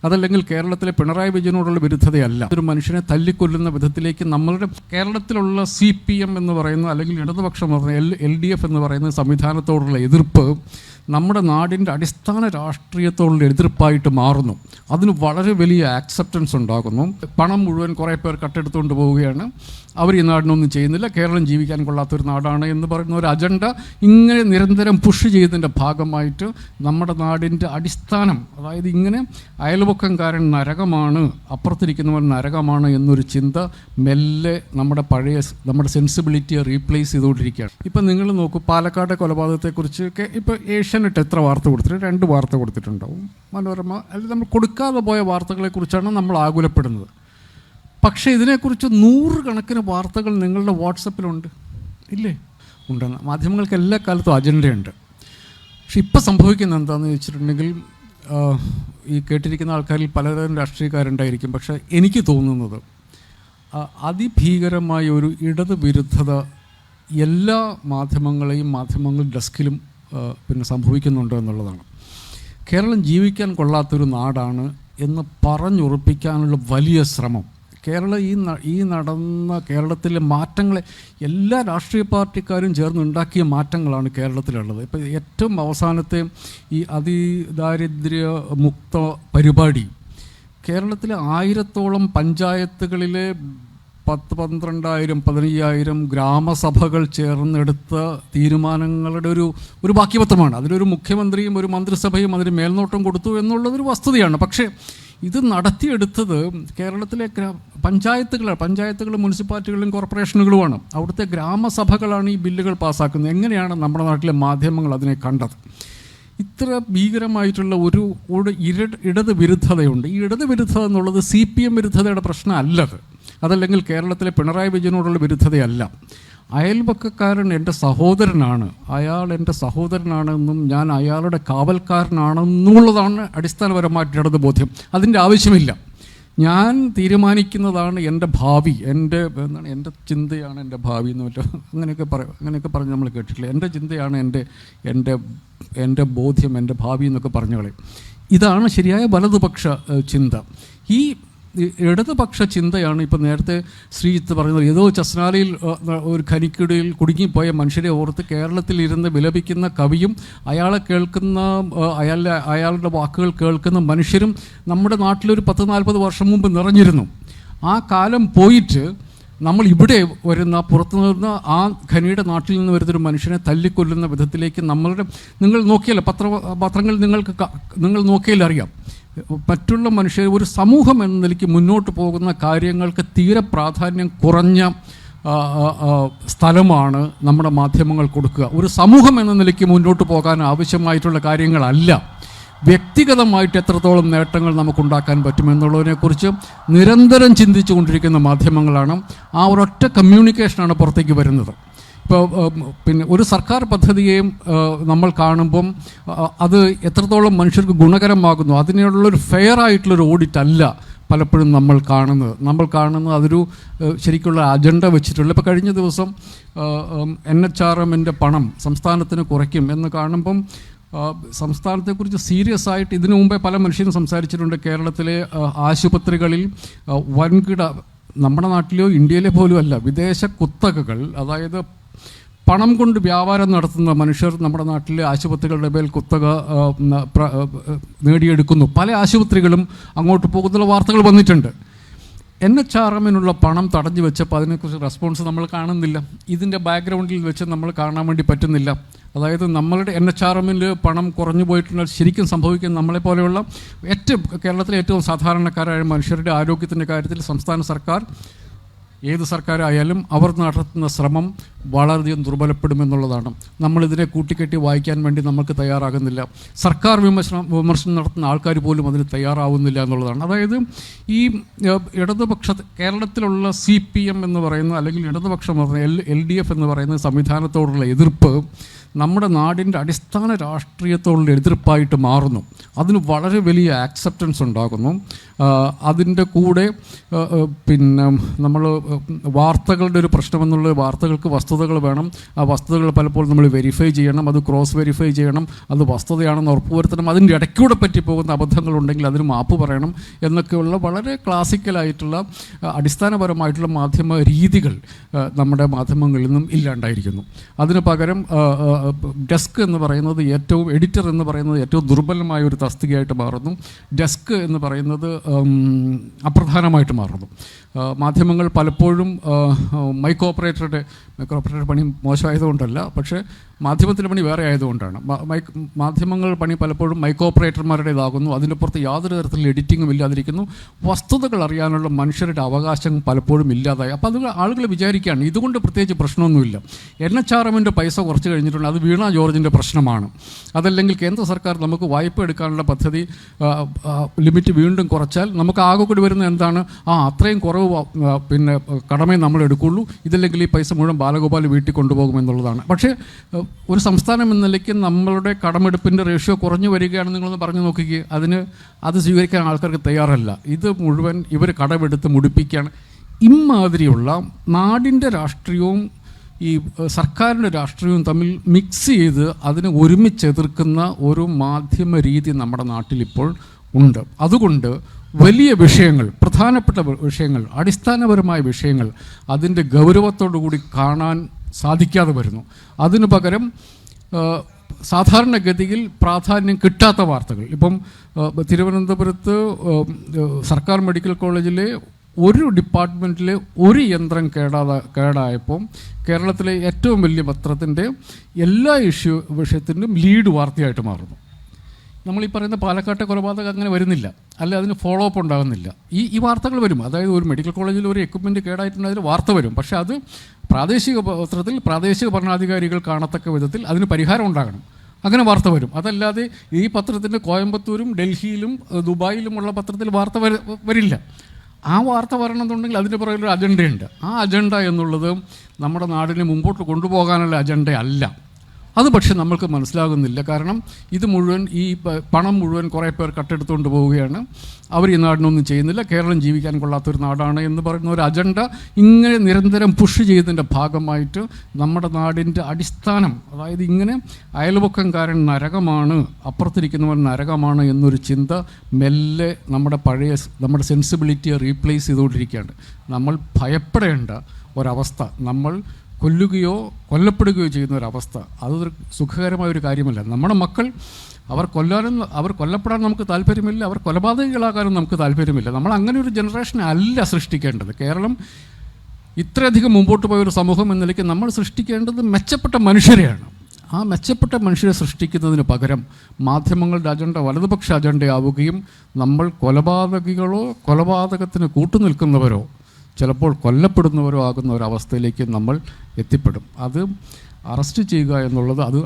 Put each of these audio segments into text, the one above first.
അതല്ലെങ്കിൽ കേരളത്തിലെ പിണറായി വിജയനോടുള്ള വിരുദ്ധതയല്ല. ഒരു മനുഷ്യനെ തല്ലിക്കൊല്ലുന്ന വിധത്തിലേക്ക് നമ്മളുടെ കേരളത്തിലുള്ള CPM എന്ന് പറയുന്ന അല്ലെങ്കിൽ ഇടതുപക്ഷം LDF എന്ന് പറയുന്ന സംവിധാനത്തോടുള്ള എതിർപ്പ് നമ്മുടെ നാടിൻ്റെ അടിസ്ഥാന രാഷ്ട്രീയത്തോടുള്ള എതിർപ്പായിട്ട് മാറുന്നു. അതിന് വളരെ വലിയ ആക്സെപ്റ്റൻസ് ഉണ്ടാകുന്നു. പണം മുഴുവൻ കുറേ പേർ കട്ടെടുത്തുകൊണ്ട് പോവുകയാണ്. അവർ ഈ നാടിനൊന്നും ചെയ്യുന്നില്ല, കേരളം ജീവിക്കാൻ കൊള്ളാത്തൊരു നാടാണ് എന്ന് പറയുന്ന ഒരു അജണ്ട ഇങ്ങനെ നിരന്തരം പുഷ് ചെയ്തതിൻ്റെ ഭാഗമായിട്ട് നമ്മുടെ നാടിൻ്റെ അടിസ്ഥാനം, അതായത് ഇങ്ങനെ അയൽപക്കംകാരൻ നരകമാണ്, അപ്പുറത്തിരിക്കുന്നവൻ നരകമാണ് എന്നൊരു ചിന്ത മെല്ലെ നമ്മുടെ സെൻസിബിലിറ്റിയെ റീപ്ലേസ് ചെയ്തുകൊണ്ടിരിക്കുകയാണ്. ഇപ്പം നിങ്ങൾ നോക്കൂ, പാലക്കാട്ടെ കൊലപാതകത്തെക്കുറിച്ചൊക്കെ ഇപ്പോൾ ഏഷ്യാനെറ്റ് എത്ര വാർത്ത കൊടുത്തിട്ടുണ്ട്? 2 വാർത്ത കൊടുത്തിട്ടുണ്ടാവും. മനോരമ അല്ലെങ്കിൽ നമ്മൾ കൊടുക്കാതെ പോയ വാർത്തകളെക്കുറിച്ചാണ് നമ്മൾ ആകുലപ്പെടുന്നത്. പക്ഷേ ഇതിനെക്കുറിച്ച് 100 കണക്കിന് വാർത്തകൾ നിങ്ങളുടെ വാട്സപ്പിലുണ്ട്, ഇല്ലേ? ഉണ്ടെന്ന്. മാധ്യമങ്ങൾക്ക് എല്ലാ കാലത്തും അജണ്ടയുണ്ട്. പക്ഷെ ഇപ്പോൾ സംഭവിക്കുന്നത് എന്താണെന്ന് ചോദിച്ചിട്ടുണ്ടെങ്കിൽ, ഈ കേട്ടിരിക്കുന്ന ആൾക്കാരിൽ പലതരം രാഷ്ട്രീയക്കാരുണ്ടായിരിക്കും. പക്ഷേ എനിക്ക് തോന്നുന്നത് അതിഭീകരമായ ഒരു ഇടത് വിരുദ്ധത എല്ലാ മാധ്യമങ്ങൾ ഡെസ്കിലും സംഭവിക്കുന്നുണ്ട് എന്നുള്ളതാണ്. കേരളം ജീവിക്കാൻ കൊള്ളാത്തൊരു നാടാണ് എന്ന് പറഞ്ഞുറപ്പിക്കാനുള്ള വലിയ ശ്രമം ഈ നടന്ന കേരളത്തിലെ മാറ്റങ്ങളെ എല്ലാ രാഷ്ട്രീയ പാർട്ടിക്കാരും ചേർന്ന് ഉണ്ടാക്കിയ മാറ്റങ്ങളാണ് കേരളത്തിലുള്ളത്. ഇപ്പോൾ ഏറ്റവും അവസാനത്തെ ഈ അതിദാരിദ്ര്യ മുക്ത പരിപാടി കേരളത്തിലെ 1000-ഓളം പഞ്ചായത്തുകളിലെ 10,000-12,000 15,000 ഗ്രാമസഭകൾ ചേർന്നെടുത്ത തീരുമാനങ്ങളുടെ ഒരു ബാക്കിപത്രമാണ്. അതിലൊരു മുഖ്യമന്ത്രിയും ഒരു മന്ത്രിസഭയും അതിന് മേൽനോട്ടം കൊടുത്തു എന്നുള്ളതൊരു വസ്തുതയാണ്. പക്ഷേ ഇത് നടത്തിയെടുത്തത് കേരളത്തിലെ പഞ്ചായത്തുകളും മുനിസിപ്പാലിറ്റികളും കോർപ്പറേഷനുകളുമാണ്. അവിടുത്തെ ഗ്രാമസഭകളാണ് ഈ ബില്ലുകൾ പാസ്സാക്കുന്നത്. എങ്ങനെയാണ് നമ്മുടെ നാട്ടിലെ മാധ്യമങ്ങൾ അതിനെ കണ്ടത്? ഇത്ര ഭീകരമായിട്ടുള്ള ഒരു ഇടത് വിരുദ്ധതയുണ്ട്. ഈ ഇടത് വിരുദ്ധത എന്നുള്ളത് CPM വിരുദ്ധതയുടെ പ്രശ്നമല്ലത്. അതല്ലെങ്കിൽ കേരളത്തിലെ പിണറായി വിജയനോടുള്ള വിരുദ്ധതയല്ല. അയൽപക്കക്കാരൻ എൻ്റെ സഹോദരനാണ്, അയാൾ എൻ്റെ സഹോദരനാണെന്നും ഞാൻ അയാളുടെ കാവൽക്കാരനാണെന്നുള്ളതാണ് അടിസ്ഥാനപരമായിട്ട് ഇടത് ബോധ്യം. അതിൻ്റെ ആവശ്യമില്ല. ഞാൻ തീരുമാനിക്കുന്നതാണ് എൻ്റെ ഭാവി, എൻ്റെ ചിന്തയാണ് എൻ്റെ ഭാവി എന്ന് മറ്റോ അങ്ങനെയൊക്കെ പറഞ്ഞ് നമ്മൾ കേട്ടിട്ടില്ല. എൻ്റെ ചിന്തയാണ് എൻ്റെ ബോധ്യം, എൻ്റെ ഭാവി എന്നൊക്കെ പറഞ്ഞോളെ. ഇതാണ് ശരിയായ വലതുപക്ഷ ചിന്ത. ഈ ഇടതുപക്ഷ ചിന്തയാണ് ഇപ്പോൾ നേരത്തെ ശ്രീജിത്ത് പറയുന്നത്. ഏതോ ചസ്നാലയിൽ ഒരു ഖനിക്കിടയിൽ കുടുങ്ങിപ്പോയ മനുഷ്യരെ ഓർത്ത് കേരളത്തിലിരുന്ന് വിലപിക്കുന്ന കവിയും അയാളുടെ വാക്കുകൾ കേൾക്കുന്ന മനുഷ്യരും നമ്മുടെ നാട്ടിലൊരു 10-40 വർഷം മുമ്പ് നിറഞ്ഞിരുന്നു. ആ കാലം പോയിട്ട് നമ്മൾ ഇവിടെ വരുന്ന പുറത്തു നിന്ന് ആ ഖനിയുടെ നാട്ടിൽ നിന്ന് വരുന്നൊരു മനുഷ്യനെ തല്ലിക്കൊല്ലുന്ന വിധത്തിലേക്ക് നിങ്ങൾ നോക്കിയാൽ പത്രങ്ങൾ നിങ്ങൾ നോക്കിയാൽ അറിയാം. മറ്റുള്ള മനുഷ്യർ ഒരു സമൂഹം എന്ന നിലയ്ക്ക് മുന്നോട്ട് പോകുന്ന കാര്യങ്ങൾക്ക് തീരെ പ്രാധാന്യം കുറഞ്ഞ സ്ഥലമാണ് നമ്മുടെ മാധ്യമങ്ങൾ കൊടുക്കുക. ഒരു സമൂഹം എന്ന നിലയ്ക്ക് മുന്നോട്ട് പോകാൻ ആവശ്യമായിട്ടുള്ള കാര്യങ്ങളല്ല, വ്യക്തിഗതമായിട്ട് എത്രത്തോളം നേട്ടങ്ങൾ നമുക്കുണ്ടാക്കാൻ പറ്റുമെന്നുള്ളതിനെക്കുറിച്ച് നിരന്തരം ചിന്തിച്ചു കൊണ്ടിരിക്കുന്ന മാധ്യമങ്ങളാണ്. ആ ഒരൊറ്റ കമ്മ്യൂണിക്കേഷനാണ് പുറത്തേക്ക് വരുന്നത്. ഇപ്പോൾ പിന്നെ ഒരു സർക്കാർ പദ്ധതിയെയും നമ്മൾ കാണുമ്പം അത് എത്രത്തോളം മനുഷ്യർക്ക് ഗുണകരമാകുന്നു അതിനുള്ളൊരു ഫെയർ ആയിട്ടുള്ളൊരു ഓഡിറ്റ് അല്ല പലപ്പോഴും നമ്മൾ കാണുന്നത് അതൊരു ശരിക്കുള്ള അജണ്ട വെച്ചിട്ടുള്ള. ഇപ്പോൾ കഴിഞ്ഞ ദിവസം NHRMൻ്റെ പണം സംസ്ഥാനത്തിന് കുറയ്ക്കും എന്ന് കാണുമ്പം സംസ്ഥാനത്തെക്കുറിച്ച് സീരിയസ് ആയിട്ട് ഇതിനു മുമ്പേ പല മനുഷ്യരും സംസാരിച്ചിട്ടുണ്ട്. കേരളത്തിലെ ആശുപത്രികളിൽ വൻകിട, നമ്മുടെ നാട്ടിലെയോ ഇന്ത്യയിലെ പോലും അല്ല, വിദേശ കുത്തകകൾ, അതായത് പണം കൊണ്ട് വ്യാപാരം നടത്തുന്ന മനുഷ്യർ നമ്മുടെ നാട്ടിലെ ആശുപത്രികളുടെ മേൽ കുത്തക നേടിയെടുക്കുന്നു. പല ആശുപത്രികളും അങ്ങോട്ട് പോകുന്നുള്ള വാർത്തകൾ വന്നിട്ടുണ്ട്. NHRMനുള്ള പണം തടഞ്ഞു വെച്ചപ്പോൾ അതിനെക്കുറിച്ച് റെസ്പോൺസ് നമ്മൾ കാണുന്നില്ല. ഇതിൻ്റെ ബാക്ക്ഗ്രൗണ്ടിൽ വെച്ച് നമ്മൾ കാണാൻ വേണ്ടി പറ്റുന്നില്ല. അതായത് നമ്മളുടെ NHRMൽ പണം കുറഞ്ഞു പോയിട്ടുണ്ടെങ്കിൽ ശരിക്കും സംഭവിക്കുന്ന നമ്മളെപ്പോലെയുള്ള കേരളത്തിലെ ഏറ്റവും സാധാരണക്കാരായ മനുഷ്യരുടെ ആരോഗ്യത്തിൻ്റെ കാര്യത്തിൽ സംസ്ഥാന സർക്കാർ, ഏത് സർക്കാരായാലും അവർ നടത്തുന്ന ശ്രമം വളരെയധികം ദുർബലപ്പെടുമെന്നുള്ളതാണ്. നമ്മളിതിനെ കൂട്ടിക്കെട്ടി വായിക്കാൻ വേണ്ടി നമുക്ക് തയ്യാറാകുന്നില്ല. സർക്കാർ വിമർശനം നടത്തുന്ന ആൾക്കാർ പോലും അതിന് തയ്യാറാവുന്നില്ല എന്നുള്ളതാണ്. അതായത് ഈ കേരളത്തിലുള്ള CPM എന്ന് പറയുന്ന അല്ലെങ്കിൽ ഇടതുപക്ഷം LDF എന്ന് പറയുന്ന സംവിധാനത്തോടുള്ള എതിർപ്പ് നമ്മുടെ നാടിൻ്റെ അടിസ്ഥാന രാഷ്ട്രീയത്തോടുള്ള എതിർപ്പായിട്ട് മാറുന്നു. അതിന് വളരെ വലിയ ആക്സെപ്റ്റൻസ് ഉണ്ടാകുന്നു. അതിൻ്റെ കൂടെ പിന്നെ നമ്മൾ വാർത്തകളുടെ ഒരു പ്രശ്നമെന്നുള്ളത്, വാർത്തകൾക്ക് വസ്തുതകൾ വേണം. ആ വസ്തുതകൾ പലപ്പോഴും നമ്മൾ വെരിഫൈ ചെയ്യണം, അത് ക്രോസ് വെരിഫൈ ചെയ്യണം, അത് വസ്തുതയാണെന്ന് ഉറപ്പുവരുത്തണം. അതിൻ്റെ ഇടയ്ക്കൂടെ പറ്റിപ്പോകുന്ന അബദ്ധങ്ങളുണ്ടെങ്കിൽ അതിന് മാപ്പ് പറയണം എന്നൊക്കെയുള്ള വളരെ ക്ലാസിക്കലായിട്ടുള്ള അടിസ്ഥാനപരമായിട്ടുള്ള മാധ്യമ രീതികൾ നമ്മുടെ മാധ്യമങ്ങളിൽ നിന്നും ഇല്ലാണ്ടായിരിക്കുന്നു. അതിന് പകരം ഡെസ്ക് എന്ന് പറയുന്നത് എഡിറ്റർ എന്ന് പറയുന്നത് ഏറ്റവും ദുർബലമായ ഒരു തസ്തികയായിട്ട് മാറുന്നു. ഡെസ്ക് എന്ന് പറയുന്നത് അപ്രധാനമായിട്ട് മാറുന്നു. മാധ്യമങ്ങൾ പലപ്പോഴും മൈക്ക് ഓപ്പറേറ്ററുടെ പണി മോശമായതുകൊണ്ടല്ല, പക്ഷേ മാധ്യമത്തിൻ്റെ പണി വേറെ ആയതുകൊണ്ടാണ്. മാധ്യമങ്ങൾ പണി പലപ്പോഴും മൈക്ക് ഓപ്പറേറ്റർമാരുടേതാകുന്നു. അതിൻ്റെ പുറത്ത് യാതൊരു തരത്തിലുള്ള എഡിറ്റിങ്ങും ഇല്ലാതിരിക്കുന്നു. വസ്തുതകൾ അറിയാനുള്ള മനുഷ്യരുടെ അവകാശം പലപ്പോഴും ഇല്ലാതായി. അപ്പോൾ അത് ആളുകൾ വിചാരിക്കുകയാണ് ഇതുകൊണ്ട് പ്രത്യേകിച്ച് പ്രശ്നമൊന്നുമില്ല. NHRMൻ്റെ പൈസ കുറച്ച് കഴിഞ്ഞിട്ടുണ്ട്, അത് വീണ ജോർജിൻ്റെ പ്രശ്നമാണ്. അതല്ലെങ്കിൽ കേന്ദ്ര സർക്കാർ നമുക്ക് വായ്പ എടുക്കാനുള്ള പദ്ധതി ലിമിറ്റ് വീണ്ടും കുറച്ചാൽ നമുക്ക് ആകെ കൂടി വരുന്നത് എന്താണ്? അത്രയും കുറവ് പിന്നെ കടമേ നമ്മൾ എടുക്കുള്ളൂ, ഇതല്ലെങ്കിൽ ഈ പൈസ മുഴുവൻ ബാലഗോപാൽ വീട്ടിൽ കൊണ്ടുപോകുമെന്നുള്ളതാണ്. പക്ഷേ ഒരു സംസ്ഥാനം എന്ന നിലയ്ക്ക് നമ്മളുടെ കടമെടുപ്പിൻ്റെ റേഷ്യോ കുറഞ്ഞു വരികയാണെന്ന് നിങ്ങളൊന്ന് പറഞ്ഞു നോക്കിക്കുക. അത് സ്വീകരിക്കാൻ ആൾക്കാർക്ക് തയ്യാറല്ല. ഇത് മുഴുവൻ ഇവർ കടമെടുത്ത് മുടിപ്പിക്കുകയാണ്. ഇമാതിരിയുള്ള നാടിൻ്റെ രാഷ്ട്രീയവും ഈ സർക്കാരിൻ്റെ രാഷ്ട്രീയവും തമ്മിൽ മിക്സ് ചെയ്ത് അതിനെ ഒരുമിച്ചെതിർക്കുന്ന ഒരു മാധ്യമ രീതി നമ്മുടെ നാട്ടിലിപ്പോൾ ഉണ്ട്. അതുകൊണ്ട് വലിയ വിഷയങ്ങൾ, പ്രധാനപ്പെട്ട വിഷയങ്ങൾ, അടിസ്ഥാനപരമായ വിഷയങ്ങൾ അതിൻ്റെ ഗൗരവത്തോടു കൂടി കാണാൻ സാധിക്കാതെ വരുന്നു. അതിനു പകരം സാധാരണഗതിയിൽ പ്രാധാന്യം കിട്ടാത്ത വാർത്തകൾ. ഇപ്പം തിരുവനന്തപുരത്ത് സർക്കാർ മെഡിക്കൽ കോളേജിലെ ഒരു ഡിപ്പാർട്ട്മെൻറ്റിലെ ഒരു യന്ത്രം കേടായപ്പോൾ കേരളത്തിലെ ഏറ്റവും വലിയ പത്രത്തിൻ്റെ എല്ലാ വിഷയത്തിൻ്റെയും ലീഡ് വാർത്തയായിട്ട് മാറുന്നു. നമ്മളീ പറയുന്ന പാലക്കാട്ടെ കൊലപാതകം അങ്ങനെ വരുന്നില്ല, അല്ലെ അതിന് ഫോളോ അപ്പ് ഉണ്ടാകുന്നില്ല. ഈ വാർത്തകൾ വരും. അതായത് ഒരു മെഡിക്കൽ കോളേജിൽ ഒരു എക്യുപ്മെൻറ്റ് കേടായിട്ടുണ്ടെങ്കിൽ വാർത്ത വരും. പക്ഷേ അത് പ്രാദേശിക പത്രത്തിൽ പ്രാദേശിക ഭരണാധികാരികൾ കാണത്തക്ക വിധത്തിൽ അതിന് പരിഹാരം ഉണ്ടാകണം. അങ്ങനെ വാർത്ത വരും. അതല്ലാതെ ഈ പത്രത്തിൻ്റെ കോയമ്പത്തൂരും ഡൽഹിയിലും ദുബായിലുമുള്ള പത്രത്തിൽ വാർത്ത വരില്ല. ആ വാർത്ത വരണമെന്നുണ്ടെങ്കിൽ അതിൻ്റെ പുറകിലൊരു അജണ്ടയുണ്ട്. ആ അജണ്ട എന്നുള്ളത് നമ്മുടെ നാടിനെ മുമ്പോട്ട് കൊണ്ടുപോകാനുള്ള അജണ്ടയല്ല. അത് പക്ഷേ നമ്മൾക്ക് മനസ്സിലാകുന്നില്ല. കാരണം ഇത് മുഴുവൻ ഈ പണം മുഴുവൻ കുറേ പേർ കട്ടെടുത്തുകൊണ്ട് പോവുകയാണ്. അവർ ഈ നാടിനൊന്നും ചെയ്യുന്നില്ല, കേരളം ജീവിക്കാൻ കൊള്ളാത്തൊരു നാടാണ് എന്ന് പറയുന്ന ഒരു അജണ്ട ഇങ്ങനെ നിരന്തരം പുഷ് ചെയ്തതിൻ്റെ ഭാഗമായിട്ട് നമ്മുടെ നാടിൻ്റെ അടിസ്ഥാനം, അതായത് ഇങ്ങനെ അയൽപക്കംകാരൻ നരകമാണ്, അപ്പുറത്തിരിക്കുന്നവൻ നരകമാണ് എന്നൊരു ചിന്ത മെല്ലെ നമ്മുടെ സെൻസിബിലിറ്റിയെ റീപ്ലേസ് ചെയ്തുകൊണ്ടിരിക്കുകയാണ്. നമ്മൾ ഭയപ്പെടേണ്ട ഒരവസ്ഥ, നമ്മൾ കൊല്ലപ്പെടുകയോ ചെയ്യുന്ന ഒരവസ്ഥ, അതൊരു സുഖകരമായൊരു കാര്യമല്ല. നമ്മുടെ മക്കൾ അവർ കൊല്ലപ്പെടാൻ നമുക്ക് താല്പര്യമില്ല, അവർ കൊലപാതകികളാകാനും നമുക്ക് താല്പര്യമില്ല. നമ്മൾ അങ്ങനെ ഒരു ജനറേഷനെ അല്ല സൃഷ്ടിക്കേണ്ടത്. കേരളം ഇത്രയധികം മുമ്പോട്ട് പോയൊരു സമൂഹം എന്ന നിലയ്ക്ക് നമ്മൾ സൃഷ്ടിക്കേണ്ടത് മെച്ചപ്പെട്ട മനുഷ്യരെയാണ്. ആ മെച്ചപ്പെട്ട മനുഷ്യരെ സൃഷ്ടിക്കുന്നതിന് പകരം മാധ്യമങ്ങളുടെ അജണ്ട വലതുപക്ഷ അജണ്ടയാവുകയും നമ്മൾ കൊലപാതകികളോ കൊലപാതകത്തിന് കൂട്ടുനിൽക്കുന്നവരോ ചിലപ്പോൾ കൊല്ലപ്പെടുന്നവരോ ആകുന്ന ഒരവസ്ഥയിലേക്ക് നമ്മൾ എത്തിപ്പെടും. അത് അറസ്റ്റ് ചെയ്യുക എന്നുള്ളത്, അത്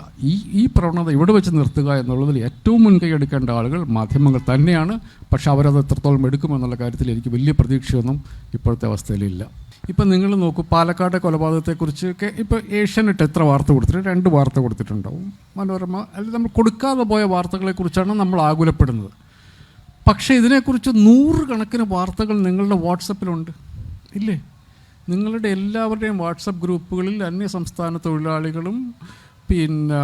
ഈ പ്രവണത ഇവിടെ വെച്ച് നിർത്തുക എന്നുള്ളതിൽ ഏറ്റവും മുൻകൈ എടുക്കേണ്ട ആളുകൾ മാധ്യമങ്ങൾ തന്നെയാണ്. പക്ഷെ അവരത് എത്രത്തോളം എടുക്കുമെന്നുള്ള കാര്യത്തിൽ എനിക്ക് വലിയ പ്രതീക്ഷയൊന്നും ഇപ്പോഴത്തെ അവസ്ഥയിലില്ല. ഇപ്പം നിങ്ങൾ നോക്കൂ, പാലക്കാട്ടെ കൊലപാതകത്തെക്കുറിച്ച് ഇപ്പോൾ ഏഷ്യാനെറ്റ് എത്ര വാർത്ത കൊടുത്തിട്ടുണ്ട്? 2 വാർത്ത കൊടുത്തിട്ടുണ്ടാവും. മനോരമ, അല്ലെങ്കിൽ നമ്മൾ കൊടുക്കാതെ പോയ വാർത്തകളെക്കുറിച്ചാണ് നമ്മൾ ആകുലപ്പെടുന്നത്. പക്ഷേ ഇതിനെക്കുറിച്ച് 100 കണക്കിന് വാർത്തകൾ നിങ്ങളുടെ വാട്സപ്പിലുണ്ട്, ഇല്ലേ? നിങ്ങളുടെ എല്ലാവരുടെയും വാട്സപ്പ് ഗ്രൂപ്പുകളിൽ അന്യസംസ്ഥാന തൊഴിലാളികളും പിന്നെ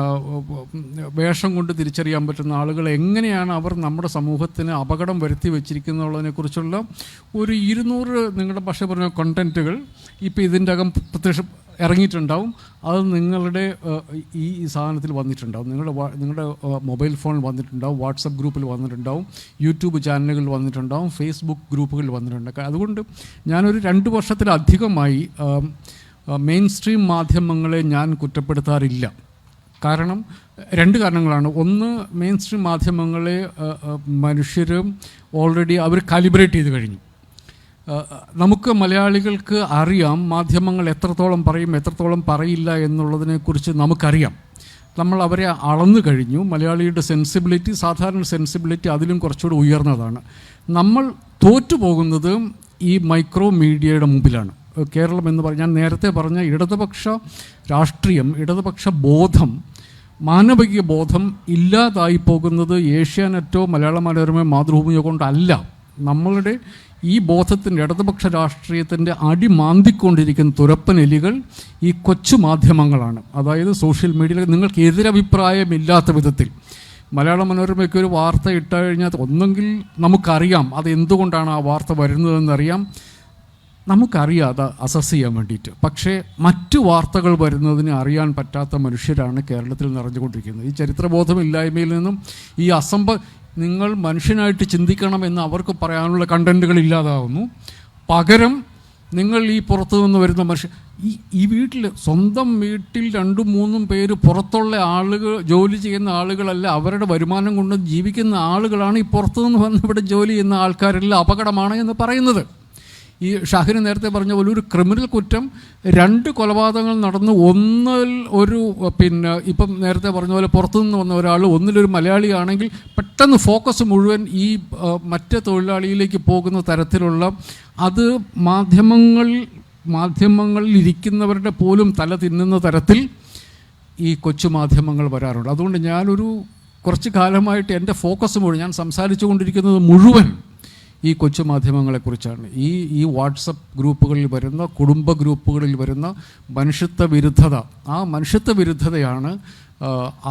വേഷം കൊണ്ട് തിരിച്ചറിയാൻ പറ്റുന്ന ആളുകൾ എങ്ങനെയാണ് അവർ നമ്മുടെ സമൂഹത്തിന് അപകടം വരുത്തി വെച്ചിരിക്കുന്നുള്ളതിനെക്കുറിച്ചുള്ള ഒരു 200 നിങ്ങളുടെ ഭാഷ പറഞ്ഞ കണ്ടൻറ്റുകൾ ഇപ്പോൾ ഇതിൻ്റെ അകം പ്രത്യക്ഷം ഇറങ്ങിയിട്ടുണ്ടാവും. അത് നിങ്ങളുടെ ഈ സാധനത്തിൽ വന്നിട്ടുണ്ടാവും, നിങ്ങളുടെ മൊബൈൽ ഫോണിൽ വന്നിട്ടുണ്ടാവും, വാട്സപ്പ് ഗ്രൂപ്പിൽ വന്നിട്ടുണ്ടാവും, യൂട്യൂബ് ചാനലുകളിൽ വന്നിട്ടുണ്ടാവും, ഫേസ്ബുക്ക് ഗ്രൂപ്പുകളിൽ വന്നിട്ടുണ്ട്. അതുകൊണ്ട് ഞാനൊരു 2 വർഷത്തിലധികമായി മെയിൻ സ്ട്രീം മാധ്യമങ്ങളെ ഞാൻ കുറ്റപ്പെടുത്താറില്ല. കാരണം 2 കാരണങ്ങളാണ്. ഒന്ന്, മെയിൻ സ്ട്രീം മാധ്യമങ്ങളെ മനുഷ്യർ ഓൾറെഡി അവർ കാലിബ്രേറ്റ് ചെയ്ത് കഴിഞ്ഞു. നമുക്ക് മലയാളികൾക്ക് അറിയാം മാധ്യമങ്ങൾ എത്രത്തോളം പറയും എത്രത്തോളം പറയില്ല എന്നുള്ളതിനെക്കുറിച്ച് നമുക്കറിയാം. നമ്മൾ അവരെ അളന്നു കഴിഞ്ഞു. മലയാളിയുടെ സെൻസിബിലിറ്റി, സാധാരണ സെൻസിബിലിറ്റി അതിലും കുറച്ചുകൂടി ഉയർന്നതാണ്. നമ്മൾ തോറ്റുപോകുന്നത് ഈ മൈക്രോ മീഡിയയുടെ മുമ്പിലാണ്. കേരളം എന്ന് പറഞ്ഞാൽ, ഞാൻ നേരത്തെ പറഞ്ഞ ഇടതുപക്ഷ രാഷ്ട്രീയം, ഇടതുപക്ഷ ബോധം മാനവിക ബോധം ഇല്ലാതായി പോകുന്നത് ഏഷ്യാനെറ്റോ മലയാള മനോരമയോ മാതൃഭൂമിയോ കൊണ്ടല്ല. നമ്മളുടെ ഈ ബോധത്തിൻ്റെ ഇടതുപക്ഷ രാഷ്ട്രീയത്തിൻ്റെ അടിമാന്തിക്കൊണ്ടിരിക്കുന്ന തുരപ്പനെലികൾ ഈ കൊച്ചു മാധ്യമങ്ങളാണ്. അതായത് സോഷ്യൽ മീഡിയയിൽ നിങ്ങൾക്ക് എതിരഭിപ്രായമില്ലാത്ത വിധത്തിൽ മലയാള മനോരമയ്ക്ക് ഒരു വാർത്ത ഇട്ട് കഴിഞ്ഞാൽ ഒന്നെങ്കിൽ നമുക്കറിയാം അത് എന്തുകൊണ്ടാണ് ആ വാർത്ത വരുന്നതെന്നറിയാം, നമുക്കറിയാം അത് അസസ് ചെയ്യാൻ വേണ്ടിയിട്ട്. പക്ഷേ മറ്റു വാർത്തകൾ വരുന്നതിന് അറിയാൻ പറ്റാത്ത മനുഷ്യരാണ് കേരളത്തിൽ നിറഞ്ഞുകൊണ്ടിരിക്കുന്നത്. ഈ ചരിത്രബോധമില്ലായ്മയിൽ നിന്നും ഈ നിങ്ങൾ മനുഷ്യനായിട്ട് ചിന്തിക്കണം എന്ന് അവർക്ക് പറയാനുള്ള കണ്ടൻറ്റുകൾ ഇല്ലാതാവുന്നു. പകരം നിങ്ങൾ ഈ പുറത്തു നിന്ന് വരുന്ന മനുഷ്യൻ ഈ വീട്ടിൽ സ്വന്തം വീട്ടിൽ 2-3 പേര് പുറത്തുള്ള ആളുകൾ, ജോലി ചെയ്യുന്ന ആളുകളല്ല, അവരുടെ വരുമാനം കൊണ്ട് ജീവിക്കുന്ന ആളുകളാണ് ഈ പുറത്തു നിന്ന് വന്ന് ഇവിടെ ജോലി ചെയ്യുന്ന ആൾക്കാരെല്ലാം അപകടമാണ് എന്ന് പറയുന്നത്. ഈ ഷാഹിന് നേരത്തെ പറഞ്ഞ പോലെ ഒരു ക്രിമിനൽ കുറ്റം 2 കൊലപാതകങ്ങൾ നടന്ന് ഒന്നിൽ ഒരു ഇപ്പം നേരത്തെ പറഞ്ഞ പോലെ പുറത്തുനിന്ന് വന്ന ഒരാൾ ഒന്നിലൊരു മലയാളിയാണെങ്കിൽ പെട്ടെന്ന് ഫോക്കസ് മുഴുവൻ ഈ മറ്റേ തൊഴിലാളിയിലേക്ക് പോകുന്ന തരത്തിലുള്ള അത് മാധ്യമങ്ങളിൽ ഇരിക്കുന്നവരുടെ പോലും തല തിന്നുന്ന തരത്തിൽ ഈ കൊച്ചു മാധ്യമങ്ങൾ വരാറുണ്ട്. അതുകൊണ്ട് ഞാനൊരു കുറച്ച് കാലമായിട്ട് എൻ്റെ ഫോക്കസ് മുഴുവൻ ഞാൻ സംസാരിച്ചു കൊണ്ടിരിക്കുന്നത് മുഴുവൻ ഈ കൊച്ചു മാധ്യമങ്ങളെക്കുറിച്ചാണ്. ഈ വാട്സപ്പ് ഗ്രൂപ്പുകളിൽ വരുന്ന, കുടുംബ ഗ്രൂപ്പുകളിൽ വരുന്ന മനുഷ്യത്വ വിരുദ്ധത, ആ മനുഷ്യത്വ വിരുദ്ധതയാണ്,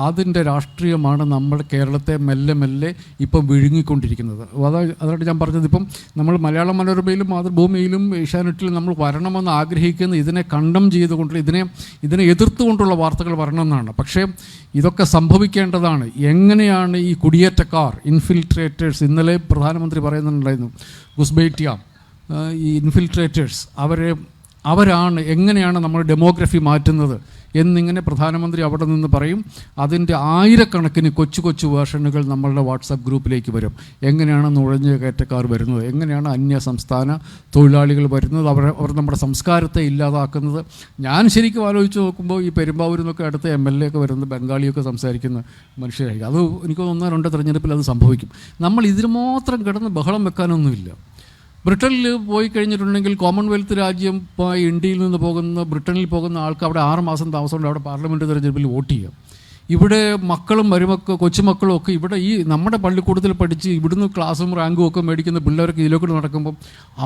അതിൻ്റെ രാഷ്ട്രീയമാണ് നമ്മൾ കേരളത്തെ മെല്ലെ മെല്ലെ ഇപ്പം വിഴുങ്ങിക്കൊണ്ടിരിക്കുന്നത്. അതായിട്ട് ഞാൻ പറഞ്ഞത്, ഇപ്പം നമ്മൾ മലയാള മനോരമയിലും മാതൃഭൂമിയിലും ഏഷ്യാനെറ്റിലും നമ്മൾ വരണമെന്ന് ആഗ്രഹിക്കുന്ന ഇതിനെ കണ്ടം ചെയ്തുകൊണ്ട് ഇതിനെ എതിർത്തുകൊണ്ടുള്ള വാർത്തകൾ വരണമെന്നാണ്. പക്ഷേ ഇതൊക്കെ സംഭവിക്കേണ്ടതാണ്. എങ്ങനെയാണ് ഈ കുടിയേറ്റക്കാർ, ഇൻഫിൽട്രേറ്റേഴ്സ്, ഇന്നലെ പ്രധാനമന്ത്രി പറയുന്നുണ്ടായിരുന്നു, ഗുസ്ബൈറ്റിയ, ഈ ഇൻഫിൽട്രേറ്റേഴ്സ് അവരാണ് എങ്ങനെയാണ് നമ്മൾ ഡെമോഗ്രഫി മാറ്റുന്നത് എന്നിങ്ങനെ പ്രധാനമന്ത്രി അവിടെ നിന്ന് പറയും. അതിൻ്റെ ആയിരക്കണക്കിന് കൊച്ചു വേർഷനുകൾ നമ്മളുടെ വാട്സാപ്പ് ഗ്രൂപ്പിലേക്ക് വരും. എങ്ങനെയാണ് നുഴഞ്ഞു കയറ്റക്കാർ വരുന്നത്, എങ്ങനെയാണ് അന്യ സംസ്ഥാന തൊഴിലാളികൾ വരുന്നത്, അവർ നമ്മുടെ സംസ്കാരത്തെ ഇല്ലാതാക്കുന്നത്. ഞാൻ ശരിക്കും ആലോചിച്ച് നോക്കുമ്പോൾ ഈ പെരുമ്പാവൂരിൽ നിന്നൊക്കെ അടുത്ത MLA ഒക്കെ വരുന്നത് ബംഗാളിയൊക്കെ സംസാരിക്കുന്ന മനുഷ്യരായിരിക്കും. അത് എനിക്ക് 1-2 തെരഞ്ഞെടുപ്പിൽ അത് സംഭവിക്കും. നമ്മൾ ഇതിന് മാത്രം കിടന്ന് ബഹളം വെക്കാനൊന്നുമില്ല. ബ്രിട്ടനിൽ പോയി കഴിഞ്ഞിട്ടുണ്ടെങ്കിൽ കോമൺവെൽത്ത് രാജ്യം ഇന്ത്യയിൽ നിന്ന് ബ്രിട്ടനിൽ പോകുന്ന ആൾക്ക് അവിടെ 6 മാസം താമസമുണ്ട് അവിടെ പാർലമെൻറ്റ് തെരഞ്ഞെടുപ്പിൽ വോട്ട് ചെയ്യുക. ഇവിടെ മക്കളും കൊച്ചുമക്കളും ഒക്കെ ഇവിടെ ഈ നമ്മുടെ പള്ളിക്കൂടത്തിൽ പഠിച്ച് ഇവിടുന്ന് ക്ലാസ്സും റാങ്കും ഒക്കെ മേടിക്കുന്ന പിള്ളേരൊക്കെ ഇതിലൊക്കെ നടക്കുമ്പം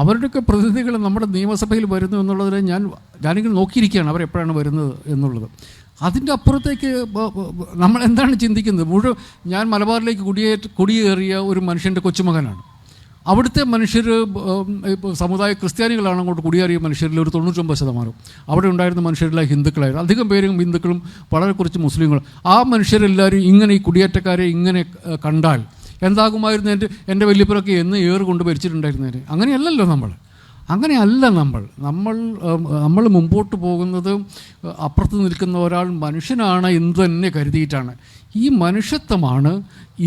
അവരുടെയൊക്കെ പ്രതിനിധികൾ നമ്മുടെ നിയമസഭയിൽ വരുന്നു എന്നുള്ളതിനെ ഞാനിങ്ങനെ നോക്കിയിരിക്കുകയാണ് അവരെപ്പോഴാണ് വരുന്നത് എന്നുള്ളത്. അതിൻ്റെ അപ്പുറത്തേക്ക് നമ്മൾ എന്താണ് ചിന്തിക്കുന്നത്? ഞാൻ മലബാറിലേക്ക് കുടിയേറിയ ഒരു മനുഷ്യൻ്റെ കൊച്ചുമകനാണ്. അവിടുത്തെ മനുഷ്യർ സമുദായ ക്രിസ്ത്യാനികളാണ് അങ്ങോട്ട് കുടിയേറിയ മനുഷ്യരിൽ ഒരു 99%. അവിടെ ഉണ്ടായിരുന്ന മനുഷ്യരെല്ലാം ഹിന്ദുക്കളായിരുന്നു. അധികം പേരും ഹിന്ദുക്കളും വളരെ കുറച്ച് മുസ്ലിങ്ങളും. ആ മനുഷ്യരെല്ലാവരും ഇങ്ങനെ ഈ കുടിയേറ്റക്കാരെ ഇങ്ങനെ കണ്ടാൽ എന്താകുമായിരുന്നു? എൻ്റെ വല്യപ്പുറൊക്കെ എന്ന് ഏറ് കൊണ്ട് ഭരിച്ചിട്ടുണ്ടായിരുന്നേര്. അങ്ങനെയല്ലല്ലോ നമ്മൾ മുമ്പോട്ട് പോകുന്നത് അപ്പുറത്ത് നിൽക്കുന്ന ഒരാൾ മനുഷ്യനാണ് എന്ന് തന്നെ കരുതിയിട്ടാണ്. ഈ മനുഷ്യത്വമാണ്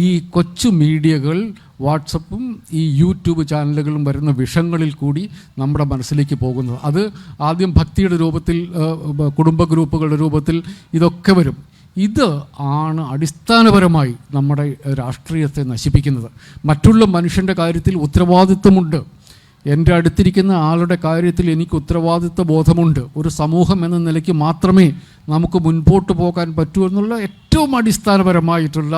ഈ കൊച്ചു മീഡിയകൾ, വാട്സപ്പും ഈ യൂട്യൂബ് ചാനലുകളും വരുന്ന വിഷങ്ങളിൽ കൂടി നമ്മുടെ മനസ്സിലേക്ക് പോകുന്നത്. അത് ആദ്യം ഭക്തിയുടെ രൂപത്തിൽ, കുടുംബ ഗ്രൂപ്പുകളുടെ രൂപത്തിൽ ഇതൊക്കെ വരും. ഇത് ആണ് അടിസ്ഥാനപരമായി നമ്മുടെ രാഷ്ട്രീയത്തെ നശിപ്പിക്കുന്നത്. മറ്റുള്ള മനുഷ്യൻ്റെ കാര്യത്തിൽ ഉത്തരവാദിത്വമുണ്ട്. എൻ്റെ അടുത്തിരിക്കുന്ന ആളുടെ കാര്യത്തിൽ എനിക്ക് ഉത്തരവാദിത്വ ബോധമുണ്ട്. ഒരു സമൂഹം എന്ന നിലയ്ക്ക് മാത്രമേ നമുക്ക് മുൻപോട്ട് പോകാൻ പറ്റൂ എന്നുള്ള ഏറ്റവും അടിസ്ഥാനപരമായിട്ടുള്ള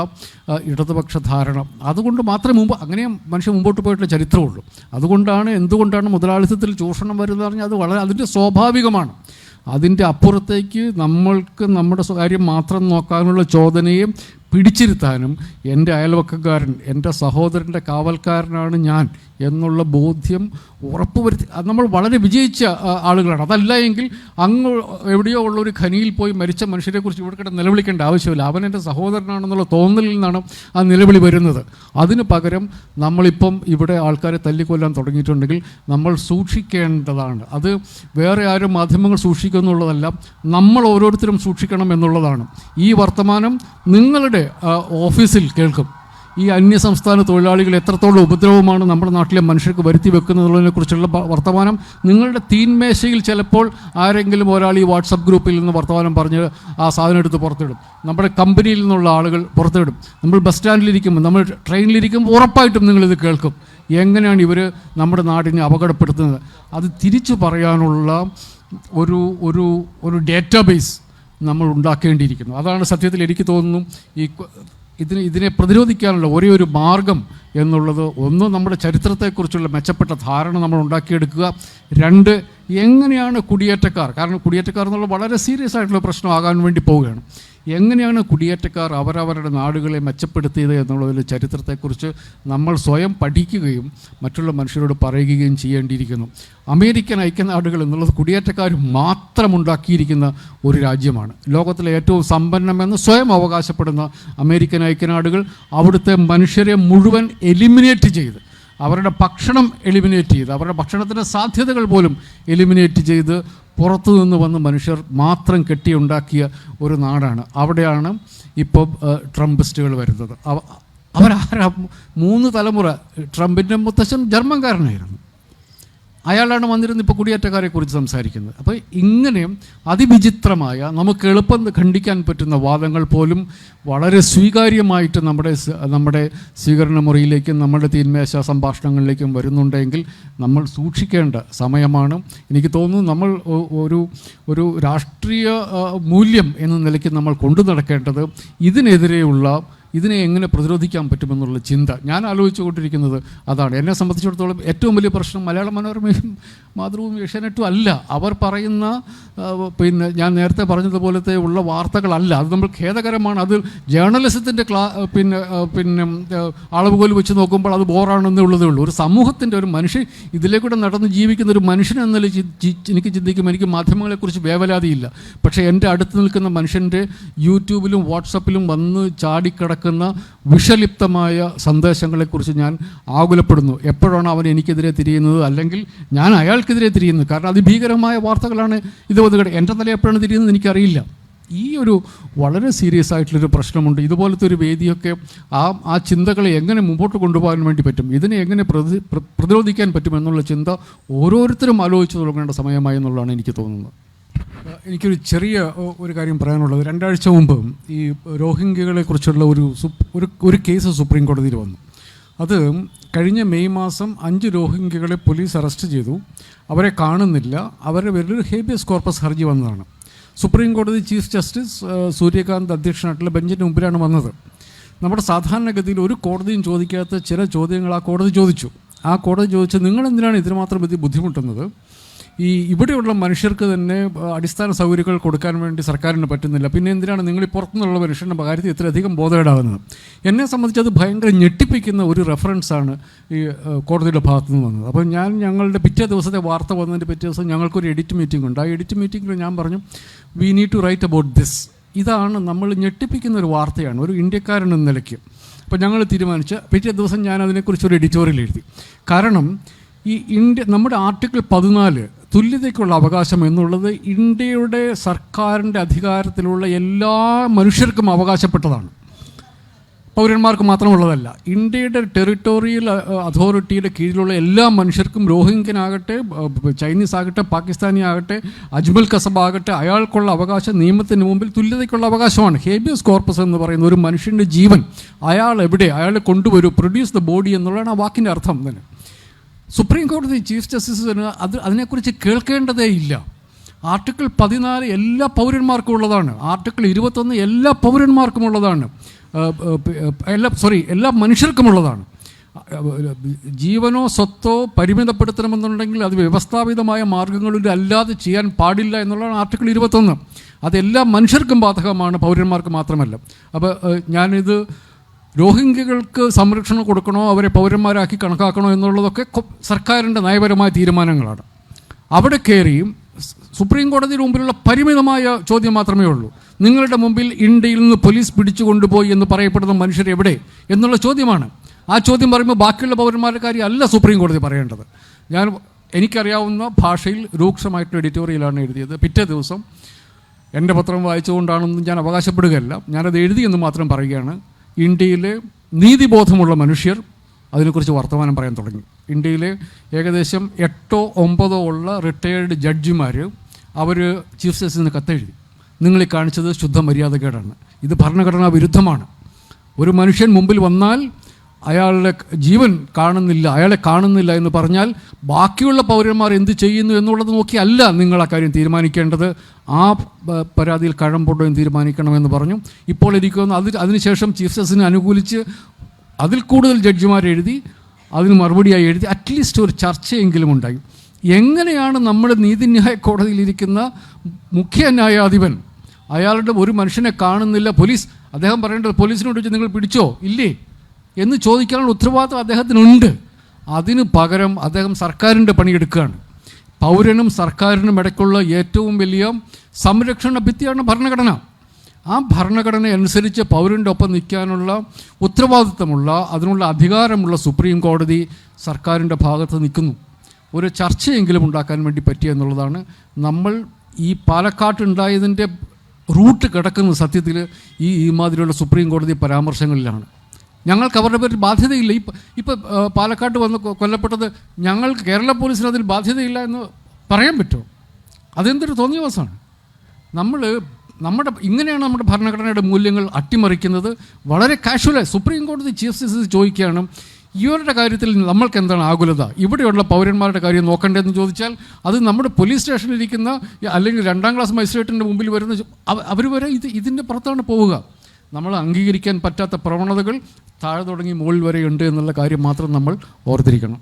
ഇടതുപക്ഷ ധാരണ. അതുകൊണ്ട് മാത്രമേ അങ്ങനെ മനുഷ്യൻ മുമ്പോട്ട് പോയിട്ടുള്ള ചരിത്രമുള്ളൂ. എന്തുകൊണ്ടാണ് മുതലാളിത്തത്തിൽ ചൂഷണം വരുന്നത് പറഞ്ഞാൽ അത് അതിൻ്റെ സ്വാഭാവികമാണ്. അതിൻ്റെ അപ്പുറത്തേക്ക് നമ്മൾക്ക് നമ്മുടെ കാര്യം മാത്രം നോക്കാനുള്ള ചോദനയെ പിടിച്ചിരുത്താനും എൻ്റെ അയൽവക്കക്കാരൻ, എൻ്റെ സഹോദരൻ്റെ കാവൽക്കാരനാണ് ഞാൻ എന്നുള്ള ബോധ്യം ഉറപ്പുവരുത്തി നമ്മൾ വളരെ വിജയിച്ച ആളുകളാണ്. അതല്ല എങ്കിൽ അങ്ങ് എവിടെയോ ഉള്ളൊരു ഖനിയിൽ പോയി മരിച്ച മനുഷ്യരെക്കുറിച്ച് ഇവിടെ കിടന്ന് നിലവിളിക്കേണ്ട ആവശ്യമില്ല. അവൻ എൻ്റെ സഹോദരനാണെന്നുള്ള തോന്നലിൽ നിന്നാണ് ആ നിലവിളി വരുന്നത്. അതിന് പകരം നമ്മളിപ്പം ഇവിടെ ആൾക്കാരെ തല്ലിക്കൊല്ലാൻ തുടങ്ങിയിട്ടുണ്ടെങ്കിൽ നമ്മൾ സൂക്ഷിക്കേണ്ടതാണ്. അത് വേറെ ആരും മാധ്യമങ്ങൾ സൂക്ഷിക്കുന്നുള്ളതല്ല, നമ്മൾ ഓരോരുത്തരും സൂക്ഷിക്കണം എന്നുള്ളതാണ്. ഈ വർത്തമാനം നിങ്ങളുടെ ഓഫീസിൽ കേൾക്കും. ഈ അന്യസംസ്ഥാന തൊഴിലാളികൾ എത്രത്തോളം ഉപദ്രവമാണ് നമ്മുടെ നാട്ടിലെ മനുഷ്യർക്ക് വരുത്തി വെക്കുന്നതിനെക്കുറിച്ചുള്ള വർത്തമാനം നിങ്ങളുടെ തീന്മേശയിൽ ചിലപ്പോൾ ആരെങ്കിലും ഒരാൾ ഈ വാട്സപ്പ് ഗ്രൂപ്പിൽ നിന്ന് വർത്തമാനം പറഞ്ഞ് ആ സാധനം എടുത്ത് പുറത്തിടും. നമ്മുടെ കമ്പനിയിൽ നിന്നുള്ള ആളുകൾ പുറത്തിടും. നമ്മൾ ബസ് സ്റ്റാൻഡിലിരിക്കുമ്പോൾ, നമ്മൾ ട്രെയിനിലിരിക്കുമ്പോൾ ഉറപ്പായിട്ടും നിങ്ങളിത് കേൾക്കും. എങ്ങനെയാണ് ഇവർ നമ്മുടെ നാടിനെ അപകടപ്പെടുത്തുന്നത്? അത് തിരിച്ചു പറയാനുള്ള ഒരു ഡേറ്റാബേസ് നമ്മൾ ഉണ്ടാക്കേണ്ടിയിരിക്കുന്നു. അതാണ് സത്യത്തിൽ എനിക്ക് തോന്നുന്നു ഇതിനെ പ്രതിരോധിക്കാനുള്ള ഒരേ ഒരു മാർഗം എന്നുള്ളത്. ഒന്ന്, നമ്മുടെ ചരിത്രത്തെക്കുറിച്ചുള്ള മെച്ചപ്പെട്ട ധാരണ നമ്മൾ ഉണ്ടാക്കിയെടുക്കുക. രണ്ട്, എങ്ങനെയാണ് കുടിയേറ്റക്കാർ, കാരണം കുടിയേറ്റക്കാർ എന്നുള്ളത് വളരെ സീരിയസ് ആയിട്ടുള്ള പ്രശ്നമാകാൻ വേണ്ടി പോവുകയാണ്, എങ്ങനെയാണ് കുടിയേറ്റക്കാർ അവരവരുടെ നാടുകളെ മെച്ചപ്പെടുത്തിയത് എന്നുള്ളതിൽ ചരിത്രത്തെക്കുറിച്ച് നമ്മൾ സ്വയം പഠിക്കുകയും മറ്റുള്ള മനുഷ്യരോട് പറയുകയും ചെയ്യേണ്ടിയിരിക്കുന്നു. അമേരിക്കൻ ഐക്യനാടുകൾ എന്നുള്ളത് കുടിയേറ്റക്കാർ മാത്രം ഉണ്ടാക്കിയിരിക്കുന്ന ഒരു രാജ്യമാണ്. ലോകത്തിലെ ഏറ്റവും സമ്പന്നമെന്ന് സ്വയം അവകാശപ്പെടുന്ന അമേരിക്കൻ ഐക്യനാടുകൾ അവിടുത്തെ മനുഷ്യരെ മുഴുവൻ എലിമിനേറ്റ് ചെയ്ത്, അവരുടെ ഭക്ഷണം എലിമിനേറ്റ് ചെയ്ത്, അവരുടെ ഭക്ഷണത്തിൻ്റെ സാധ്യതകൾ പോലും എലിമിനേറ്റ് ചെയ്ത് പുറത്തു നിന്ന് വന്ന് മനുഷ്യർ മാത്രം കെട്ടിയുണ്ടാക്കിയ ഒരു നാടാണ്. അവിടെയാണ് ഇപ്പോൾ ട്രംപിസ്റ്റുകൾ വരുന്നത്. അവരാരാ? 3 തലമുറ. ട്രംപിൻ്റെ മുത്തച്ഛൻ ജർമ്മൻകാരനായിരുന്നു. അയാളാണ് വന്നിരുന്ന് ഇപ്പോൾ കുടിയേറ്റക്കാരെക്കുറിച്ച് സംസാരിക്കുന്നത്. അപ്പോൾ ഇങ്ങനെ അതിവിചിത്രമായ, നമുക്ക് എളുപ്പം ഖണ്ഡിക്കാൻ പറ്റുന്ന വാദങ്ങൾ പോലും വളരെ സ്വീകാര്യമായിട്ട് നമ്മുടെ സ്വീകരണ മുറിയിലേക്കും നമ്മുടെ തീന്മേശ സംഭാഷണങ്ങളിലേക്കും വരുന്നുണ്ടെങ്കിൽ നമ്മൾ സൂക്ഷിക്കേണ്ട സമയമാണ്. എനിക്ക് തോന്നുന്നു നമ്മൾ ഒരു രാഷ്ട്രീയ മൂല്യം എന്ന നിലയ്ക്ക് നമ്മൾ കൊണ്ടു നടക്കേണ്ടത് ഇതിനെ എങ്ങനെ പ്രതിരോധിക്കാൻ പറ്റുമെന്നുള്ള ചിന്ത. ഞാൻ ആലോചിച്ചു കൊണ്ടിരിക്കുന്നത് അതാണ്. എന്നെ സംബന്ധിച്ചിടത്തോളം ഏറ്റവും വലിയ പ്രശ്നം മലയാള മനോരമയും മാതൃഭൂമി ഏഷ്യാനെറ്റും അല്ല. അവർ പറയുന്ന ഞാൻ നേരത്തെ പറഞ്ഞതുപോലത്തെ ഉള്ള വാർത്തകളല്ല. അത് നമ്മൾ ഖേദകരമാണ്. അത് ജേർണലിസത്തിൻ്റെ അളവുകോൽ വെച്ച് നോക്കുമ്പോൾ അത് ബോറാണെന്നേ ഉള്ളതേ ഉള്ളൂ. ഒരു സമൂഹത്തിൻ്റെ, ഒരു മനുഷ്യൻ ഇതിലേക്കൂടെ നടന്ന് ജീവിക്കുന്ന ഒരു മനുഷ്യൻ എന്നതിൽ എനിക്ക് ചിന്തിക്കുമ്പോൾ എനിക്ക് മാധ്യമങ്ങളെക്കുറിച്ച് വേവലാതിയില്ല. പക്ഷേ എൻ്റെ അടുത്ത് നിൽക്കുന്ന മനുഷ്യൻ്റെ യൂട്യൂബിലും വാട്സപ്പിലും വന്ന് ചാടിക്കിടക്കുന്ന വിഷലിപ്തമായ സന്ദേശങ്ങളെക്കുറിച്ച് ഞാൻ ആകുലപ്പെടുന്നു. എപ്പോഴാണ് അവൻ എനിക്കെതിരെ തിരിയുന്നത്, അല്ലെങ്കിൽ ഞാൻ അയാൾക്കെതിരെ തിരിയുന്നത്? കാരണം അതിഭീകരമായ വാർത്തകളാണ് ഇത് വന്നുകിട. എൻ്റെ തല എപ്പോഴാണ് തിരിയുന്നത് എനിക്കറിയില്ല. ഈ ഒരു വളരെ സീരിയസ് ആയിട്ടുള്ളൊരു പ്രശ്നമുണ്ട്. ഇതുപോലത്തെ ഒരു വേദിയൊക്കെ ആ ചിന്തകളെ എങ്ങനെ മുമ്പോട്ട് കൊണ്ടുപോകാൻ വേണ്ടി പറ്റും, ഇതിനെ എങ്ങനെ പ്രതിരോധിക്കാൻ പറ്റുമെന്നുള്ള ചിന്ത ഓരോരുത്തരും ആലോചിച്ച് തുടങ്ങേണ്ട സമയമായി എന്നുള്ളതാണ് എനിക്ക് തോന്നുന്നത്. എനിക്കൊരു ചെറിയ ഒരു കാര്യം പറയാനുള്ളത്. 2 ആഴ്ച മുമ്പ് ഈ റോഹിംഗ്യകളെ കുറിച്ചുള്ള ഒരു കേസ് സുപ്രീം കോടതിയിൽ വന്നു. അത് കഴിഞ്ഞ മെയ് മാസം 5 റോഹിംഗ്യകളെ പോലീസ് അറസ്റ്റ് ചെയ്തു. അവരെ കാണുന്നില്ല. അവരുടെ പേരിൽ ഹേബിയസ് കോർപ്പസ് ഹർജി വന്നതാണ്. സുപ്രീം കോടതി ചീഫ് ജസ്റ്റിസ് സൂര്യകാന്ത് അധ്യക്ഷനായിട്ടുള്ള ബെഞ്ചിൻ്റെ മുമ്പിലാണ് വന്നത്. നമ്മുടെ സാധാരണഗതിയിൽ ഒരു കോടതിയും ചോദിക്കാത്ത ചില ചോദ്യങ്ങൾ ആ കോടതി ചോദിച്ചു. ആ കോടതി ചോദിച്ചു, നിങ്ങളെന്തിനാണ് ഇതിനുമാത്രം ബുദ്ധിമുട്ടുന്നത്? ഇവിടെയുള്ള മനുഷ്യർക്ക് തന്നെ അടിസ്ഥാന സൗകര്യങ്ങൾ കൊടുക്കാൻ വേണ്ടി സർക്കാരിന് പറ്റുന്നില്ല, പിന്നെ എന്തിനാണ് നിങ്ങൾ ഈ പുറത്തുനിന്നുള്ള മനുഷ്യരുടെ കാര്യത്തിൽ ഇത്രയധികം ബോധേടാകുന്നത്? എന്നെ സംബന്ധിച്ച് അത് ഭയങ്കര ഞെട്ടിപ്പിക്കുന്ന ഒരു റെഫറൻസാണ് ഈ കോടതിയുടെ ഭാഗത്തു നിന്ന് വന്നത്. അപ്പോൾ ഞങ്ങളുടെ പിറ്റേ ദിവസത്തെ വാർത്ത വന്നതിൻ്റെ പിറ്റേ ദിവസം ഞങ്ങൾക്കൊരു എഡിറ്റ് മീറ്റിംഗ് ഉണ്ട്. ആ എഡിറ്റ് മീറ്റിങ്ങിൽ ഞാൻ പറഞ്ഞു, we need to write about this. ഇതാണ് നമ്മൾ ഞെട്ടിപ്പിക്കുന്ന ഒരു വാർത്തയാണ് ഒരു ഇന്ത്യക്കാരൻ എന്ന നിലയ്ക്ക്. അപ്പോൾ ഞങ്ങൾ തീരുമാനിച്ച പിറ്റേ ദിവസം ഞാൻ അതിനെക്കുറിച്ചൊരു എഡിറ്റോറിയൽ എഴുതി. കാരണം നമ്മുടെ ആർട്ടിക്കിൾ 14 തുല്യതയ്ക്കുള്ള അവകാശം എന്നുള്ളത് ഇന്ത്യയുടെ സർക്കാരിൻ്റെ അധികാരത്തിലുള്ള എല്ലാ മനുഷ്യർക്കും അവകാശപ്പെട്ടതാണ്, പൗരന്മാർക്ക് മാത്രമുള്ളതല്ല. ഇന്ത്യയുടെ ടെറിട്ടോറിയൽ അതോറിറ്റിയുടെ കീഴിലുള്ള എല്ലാ മനുഷ്യർക്കും, റോഹിംഗ്യനാകട്ടെ, ചൈനീസ് ആകട്ടെ, പാകിസ്ഥാനി ആകട്ടെ, അജ്മൽ കസബ് ആകട്ടെ, അയാൾക്കുള്ള അവകാശം നിയമത്തിന് മുമ്പിൽ തുല്യതയ്ക്കുള്ള അവകാശമാണ്. ഹേബിയസ് കോർപ്പസ് എന്ന് പറയുന്ന ഒരു മനുഷ്യൻ്റെ ജീവൻ, അയാൾ എവിടെ, അയാളെ കൊണ്ടുവരൂ, പ്രൊഡ്യൂസ് ദ ബോഡി എന്നുള്ളതാണ് ആ വാക്കിൻ്റെ അർത്ഥം തന്നെ. സുപ്രീം കോടതി ചീഫ് ജസ്റ്റിസിന് അതിനെക്കുറിച്ച് കേൾക്കേണ്ടതേ ഇല്ല. ആർട്ടിക്കിൾ 14 എല്ലാ പൗരന്മാർക്കും ഉള്ളതാണ്. ആർട്ടിക്കിൾ 21 എല്ലാ പൗരന്മാർക്കും ഉള്ളതാണ്. എല്ലാ മനുഷ്യർക്കുമുള്ളതാണ്. ജീവനോ സ്വത്തോ പരിമിതപ്പെടുത്തണമെന്നുണ്ടെങ്കിൽ അത് വ്യവസ്ഥാപിതമായ മാർഗങ്ങളിലൂടെ അല്ലാതെ ചെയ്യാൻ പാടില്ല എന്നുള്ളതാണ് ആർട്ടിക്കിൾ 21. അതെല്ലാ മനുഷ്യർക്കും ബാധകമാണ്, പൗരന്മാർക്ക് മാത്രമല്ല. അപ്പോൾ ഞാനിത് റോഹിംഗ്യകൾക്ക് സംരക്ഷണം കൊടുക്കണോ, അവരെ പൗരന്മാരാക്കി കണക്കാക്കണോ എന്നുള്ളതൊക്കെ സർക്കാരിൻ്റെ നയപരമായ തീരുമാനങ്ങളാണ്. അവിടെ കയറിയും സുപ്രീം കോടതിയുടെ മുമ്പിലുള്ള പരിമിതമായ ചോദ്യം മാത്രമേ ഉള്ളൂ. നിങ്ങളുടെ മുമ്പിൽ ഇന്ത്യയിൽ നിന്ന് പോലീസ് പിടിച്ചു കൊണ്ടുപോയി എന്ന് പറയപ്പെടുന്ന മനുഷ്യർ എവിടെ എന്നുള്ള ചോദ്യമാണ്. ആ ചോദ്യം പറയുമ്പോൾ ബാക്കിയുള്ള പൗരന്മാരുടെ കാര്യം അല്ല സുപ്രീം കോടതി പറയേണ്ടത്. എനിക്കറിയാവുന്ന ഭാഷയിൽ രൂക്ഷമായിട്ടുള്ള എഡിറ്റോറിയലാണ് എഴുതിയത്. പിറ്റേ ദിവസം എൻ്റെ പത്രം വായിച്ചുകൊണ്ടാണെന്ന് ഞാൻ അവകാശപ്പെടുകയല്ല, ഞാനത് എഴുതിയെന്ന് മാത്രം പറയുകയാണ്. ഇന്ത്യയിലെ നീതിബോധമുള്ള മനുഷ്യർ അതിനെക്കുറിച്ച് വർത്തമാനം പറയാൻ തുടങ്ങി. ഇന്ത്യയിലെ ഏകദേശം 8 or 9 ഉള്ള റിട്ടയേർഡ് ജഡ്ജിമാർ അവർ ചീഫ് ജസ്റ്റിസിന് കത്തെഴുതി, നിങ്ങൾ ഈ കാണിച്ചത് ശുദ്ധ മര്യാദകേടാണ്, ഇത് ഭരണഘടനാ വിരുദ്ധമാണ്. ഒരു മനുഷ്യൻ മുമ്പിൽ വന്നാൽ അയാളുടെ ജീവൻ കാണുന്നില്ല, അയാളെ കാണുന്നില്ല എന്ന് പറഞ്ഞാൽ ബാക്കിയുള്ള പൗരന്മാർ എന്ത് ചെയ്യുന്നു എന്നുള്ളത് നോക്കിയല്ല നിങ്ങൾ ആ കാര്യം തീരുമാനിക്കേണ്ടത്, ആ പരാതിയിൽ കഴമ്പുണ്ടോ എന്ന് തീരുമാനിക്കണമെന്ന് പറഞ്ഞു. ഇപ്പോൾ ഇരിക്കുന്നു അതിനുശേഷം ചീഫ് ജസ്റ്റിസിനെ അനുകൂലിച്ച് അതിൽ കൂടുതൽ ജഡ്ജിമാർ എഴുതി, അതിന് മറുപടിയായി എഴുതി. അറ്റ്ലീസ്റ്റ് ഒരു ചർച്ചയെങ്കിലും ഉണ്ടായി. എങ്ങനെയാണ് നമ്മൾ നീതിന്യായ കോടതിയിലിരിക്കുന്ന മുഖ്യ ന്യായാധിപൻ അയാളുടെ ഒരു മനുഷ്യനെ കാണുന്നില്ല, അദ്ദേഹം പറയേണ്ടത് പോലീസിനോട് ചോദിച്ചാൽ നിങ്ങൾ പിടിച്ചോ ഇല്ലേ എന്ന് ചോദിക്കാനുള്ള ഉത്തരവാദിത്വം അദ്ദേഹത്തിനുണ്ട്. അതിന് പകരം അദ്ദേഹം സർക്കാരിൻ്റെ പണിയെടുക്കുകയാണ്. പൗരനും സർക്കാരിനും ഇടയ്ക്കുള്ള ഏറ്റവും വലിയ സംരക്ഷണ ഭിത്തിയാണ് ഭരണഘടന. ആ ഭരണഘടന അനുസരിച്ച് പൗരൻ്റെ ഒപ്പം നിൽക്കാനുള്ള ഉത്തരവാദിത്തമുള്ള, അതിനുള്ള അധികാരമുള്ള സുപ്രീം കോടതി സർക്കാരിൻ്റെ ഭാഗത്ത് നിൽക്കുന്നു. ഒരു ചർച്ചയെങ്കിലും ഉണ്ടാക്കാൻ വേണ്ടി പറ്റിയ എന്നുള്ളതാണ്. നമ്മൾ ഈ പാലക്കാട്ടുണ്ടായതിൻ്റെ റൂട്ട് കിടക്കുന്നത് സത്യത്തിൽ ഈ മാതിരിയുള്ള സുപ്രീം കോടതി പരാമർശങ്ങളിലാണ്. ഞങ്ങൾക്ക് അവരുടെ പേരിൽ ബാധ്യതയില്ല. ഇപ്പം പാലക്കാട്ട് വന്ന് കൊല്ലപ്പെട്ടത് ഞങ്ങൾക്ക് കേരള പോലീസിന് അതിൽ ബാധ്യതയില്ല എന്ന് പറയാൻ പറ്റുമോ? അതെന്തൊരു തോന്നിയവാസമാണ്. ഇങ്ങനെയാണ് നമ്മുടെ ഭരണഘടനയുടെ മൂല്യങ്ങൾ അട്ടിമറിക്കുന്നത്. വളരെ കാഷ്വലായി സുപ്രീം കോടതി ചീഫ് ജസ്റ്റിസ് ചോദിക്കുകയാണ്, ഇവരുടെ കാര്യത്തിൽ നമ്മൾക്ക് എന്താണ് ആകുലത, ഇവിടെയുള്ള പൗരന്മാരുടെ കാര്യം നോക്കണ്ടതെന്ന് ചോദിച്ചാൽ അത് നമ്മുടെ പോലീസ് സ്റ്റേഷനിലിരിക്കുന്ന അല്ലെങ്കിൽ 2ാം ക്ലാസ് മജിസ്ട്രേറ്റിൻ്റെ മുമ്പിൽ വരുന്ന അവർ വരെ ഇതിൻ്റെ പുറത്താണ് പോവുക. നമ്മൾ അംഗീകരിക്കാൻ പറ്റാത്ത പ്രവണതകൾ താഴെ തുടങ്ങി മുകളിൽ വരെ ഉണ്ട് എന്നുള്ള കാര്യം മാത്രം നമ്മൾ ഓർത്തിരിക്കണം.